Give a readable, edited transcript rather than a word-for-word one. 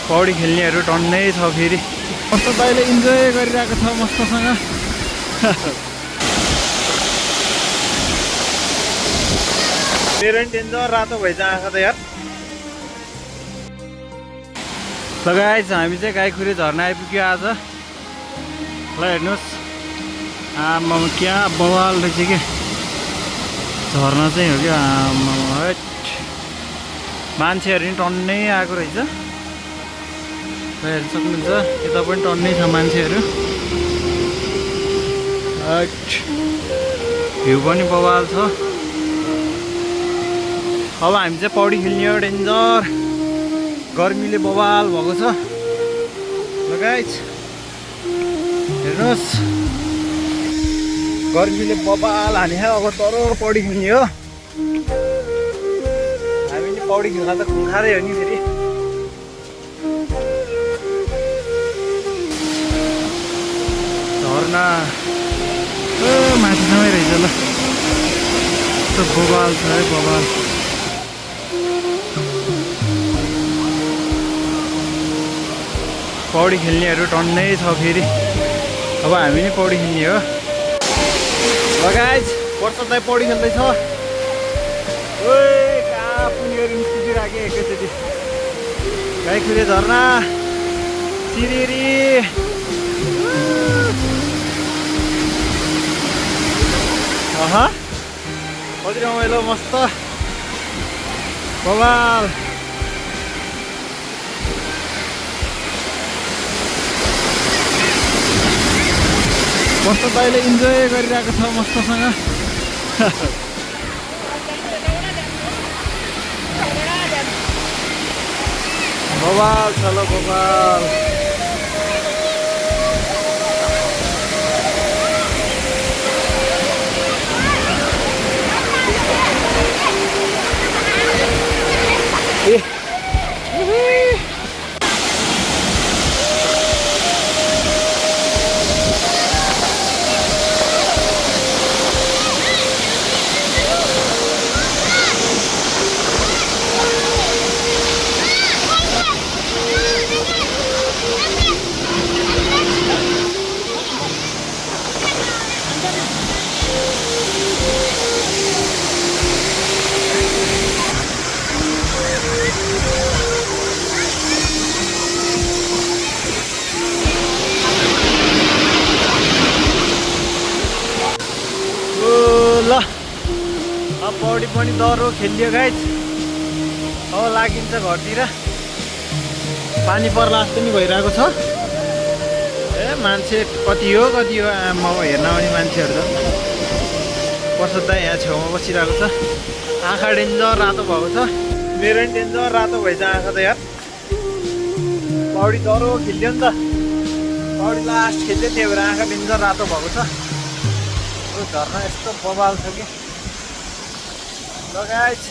पौडी खेल्नेहरू टन्नै छ फेरि। कस्तो दाइले इन्जोय गरिरहेको छ मस्तसँग। मेरो नि डेन्जर रातो भएछ आँखा त यार। ल गाइस हामी चाहिँ गाईखुरी झर्ना आइपुग्यो आज। ल हेर्नुहोस् आमा क्या बवाल रहेछ कि झर्ना चाहिँ हो क्या। आमा मान्छेहरू नि टन्नै आएको रहेछ। हेर्न सक्नुहुन्छ यता पनि टन्नै छ मान्छेहरू। भ्यू पनि बवाल छ। अब हामी चाहिँ पौडी खेल्ने हो डेन्जर। गर्मीले बवाल भएको छ। ल गाइस हेर्नुहोस् गर्मीले बवाल हाने अब तर पौडी खेल्ने हो। हामी नि पौडी खेल्न त खुङ्खारै हो नि फेरि। झर्ना माथिसम्मै रहेछ। ल यस्तो बवाल छ है बवाल। पौडी खेल्नेहरू टन्नै छ फेरि। अब हामी नि पौडी खेल्ने हो। ल गाइस वर्ष दाइ पौडी खेल्दैछ। कहाँ पुनीहरू निस्किदिरहेको एकैचोटि। गाईखुरी झर्ना सिरिरी। कति रमाइलो मस्त बवाल। मस्त दाइले इन्जोय गरिरहेको छ मस्तसँग। बवाल छ ल बवाल। ल अब पौडी पनि डह्रो खेलियो गाइस। अब लागिन्छ घरतिर। पानी पर्ला जस्तो नि भइरहेको छ। मान्छे कति हो आमा हेर्न आउने मान्छेहरू त। पर्छ त यहाँ छेउमा बसिरहेको छ। आँखा डेन्जर रातो भएको छ। मेरो नि डेन्जर रातो भएछ आँखा त यार। पौडी डह्रो खेल्यो नि त। पौडी लास्ट खेल्यो त्यही भएर आँखा डेन्जर रातो भएको छ। झर्ना यस्तो बवाल छ कि। ल गाइस